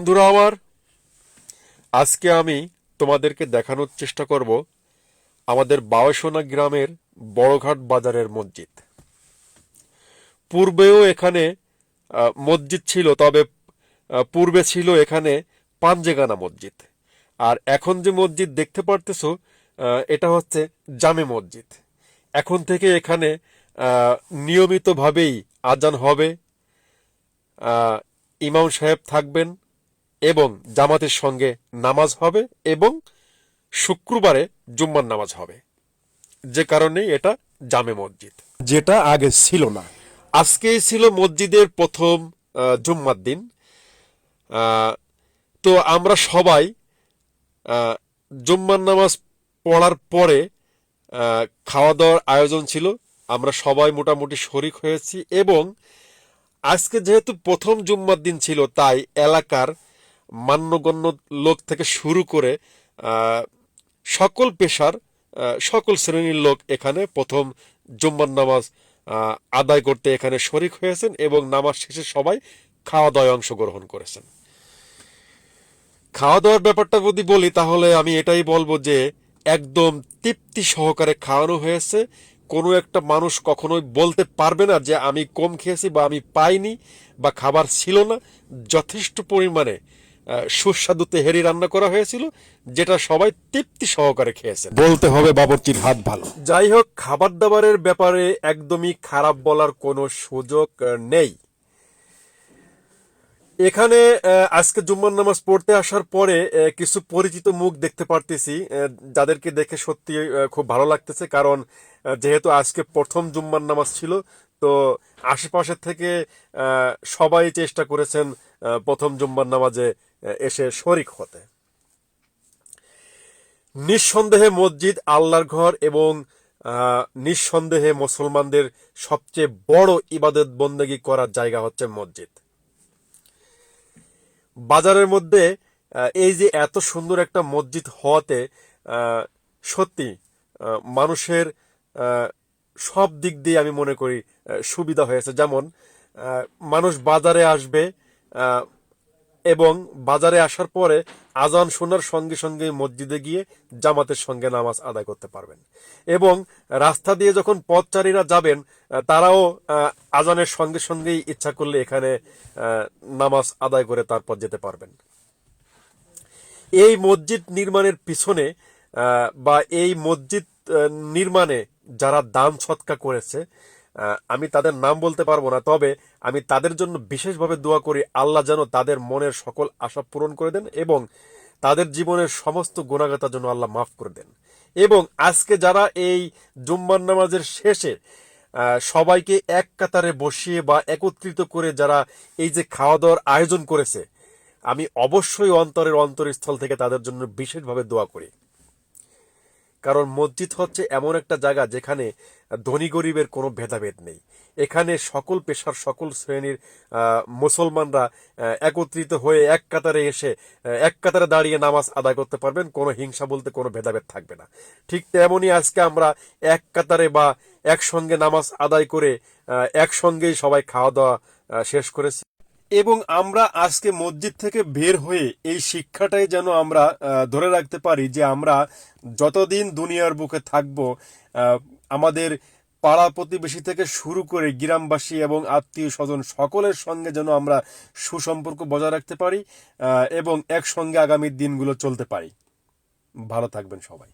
বন্ধুরা আমার, আজকে আমি তোমাদেরকে দেখানোর চেষ্টা করব আমাদের বাওয়াসোনা গ্রামের বড়ঘাট বাজারের মসজিদ। পূর্বেও এখানে মসজিদ ছিল, তবে পূর্বে ছিল এখানে পাঞ্জেগানা মসজিদ। আর এখন যে মসজিদ দেখতে পারতেছো, এটা হচ্ছে জামে মসজিদ। এখন থেকে এখানে নিয়মিতভাবেই আজান হবে, ইমাম সাহেব থাকবেন এবং জামাতের সঙ্গে নামাজ হবে এবং শুক্রবারে জুম্মার নামাজ হবে, যে কারণে এটা জামে মসজিদ, যেটা আগে ছিল না। আজকেই ছিল মসজিদের প্রথম জুম্মার দিন। আহ, তো আমরা সবাই আহ, জুম্মার নামাজ পড়ার পরে খাওয়া দাওয়ার আয়োজন ছিল। আমরা সবাই মোটামুটি শরিক হয়েছি এবং আজকে যেহেতু প্রথম জুম্মার দিন ছিল, তাই এলাকার মান্যগণ্য লোক থেকে শুরু করে আহ, সকল পেশার সকল শ্রেণীর লোক এখানে প্রথম জুম্মার নামাজ আদায় করতে এখানে শরিক হয়েছেন এবং নামাজ শেষে সবাই খাওয়া দাওয়ায় অংশগ্রহণ করেছেন। খাওয়া দাওয়ার ব্যাপারটা যদি বলি, তাহলে আমি এটাই বলবো যে একদম তৃপ্তি সহকারে খাওয়ানো হয়েছে। কোনো একটা মানুষ কখনোই বলতে পারবে না যে আমি কম খেয়েছি বা আমি পাইনি বা খাবার ছিল না। যথেষ্ট পরিমাণে সুস্বাদু তেহারি রান্না করা হয়েছিল, যেটা সবাই তৃপ্তি সহকারে খেয়েছেন। বলতে হবে বাবুর্চির হাত ভালো। যাই হোক, খাবার দাবারের ব্যাপারে একদমই খারাপ বলার কোনো সুযোগ নেই। এখানে আজকে জুম্মার নামাজ পড়তে আসার পরে কিছু পরিচিত মুখ দেখতে পারতেছি, যাদেরকে দেখে সত্যি খুব ভালো লাগতেছে। কারণ যেহেতু আজকে প্রথম জুম্মার নামাজ ছিল, তো আশেপাশের থেকে সবাই চেষ্টা করেছেন প্রথম জুম্মার নামাজে এসে শরিক হতে। নিঃসন্দেহে মসজিদ আল্লাহর ঘর এবং নিঃসন্দেহে মুসলমানদের সবচেয়ে বড় ইবাদত বন্দেগী করার জায়গা হচ্ছে মসজিদ। বাজারের মধ্যে এই যে এত সুন্দর একটা মসজিদ হওয়াতে সত্যি মানুষের সব দিক দিয়ে আমি মনে করি সুবিধা হয়েছে। যেমন মানুষ বাজারে আসবে এবং বাজারে আসার পরে আজান শোনার সঙ্গে সঙ্গে মসজিদে গিয়ে জামাতের সঙ্গে নামাজ আদায় করতে পারবেন এবং রাস্তা দিয়ে যখন পথচারীরা যাবেন, তারাও আজানের সঙ্গে সঙ্গেই ইচ্ছা করলে এখানে নামাজ আদায় করে তারপর যেতে পারবেন। এই মসজিদ নির্মাণের পিছনে বা এই মসজিদ নির্মাণে যারা দান সৎকা করেছে, আমি তাদের নাম বলতে পারবো না, তবে আমি তাদের জন্য বিশেষভাবে দোয়া করি আল্লাহ যেন তাদের মনের সকল আশা পূরণ করে দেন এবং তাদের জীবনের সমস্ত গুনাহগাতা যেন আল্লাহ মাফ করে দেন। এবং আজকে যারা এই জুম্মার নামাজের শেষে সবাইকে এক কাতারে বসিয়ে বা একত্রিত করে যারা এই যে খাওয়া দাওয়ার আয়োজন করেছে, আমি অবশ্যই অন্তরস্থল থেকে তাদের জন্য বিশেষভাবে দোয়া করি। কারণ মসজিদ হচ্ছে এমন একটা জায়গা যেখানে ধনী গরিবের কোনো ভেদাভেদ নেই। এখানে সকল পেশার সকল শ্রেণীর মুসলমানরা একত্রিত হয়ে এক কাতারে এসে এক কাতারে দাঁড়িয়ে নামাজ আদায় করতে পারবেন। কোনো হিংসা বলতে কোনো ভেদাভেদ থাকবে না। ঠিক তেমনই আজকে আমরা এক কাতারে বা একসঙ্গে নামাজ আদায় করে একসঙ্গেই সবাই খাওয়া দাওয়া শেষ করেছি এবং আমরা আজকে মসজিদ থেকে বের হয়ে এই শিক্ষাটাই যেন আমরা ধরে রাখতে পারি যে আমরা যতদিন দুনিয়ার বুকে থাকব, আমাদের পাড়া প্রতিবেশী থেকে শুরু করে গ্রামবাসী এবং আত্মীয় স্বজন সকলের সঙ্গে যেন আমরা সুসম্পর্ক বজায় রাখতে পারি এবং একসঙ্গে আগামী দিনগুলো চলতে পারি। ভালো থাকবেন সবাই।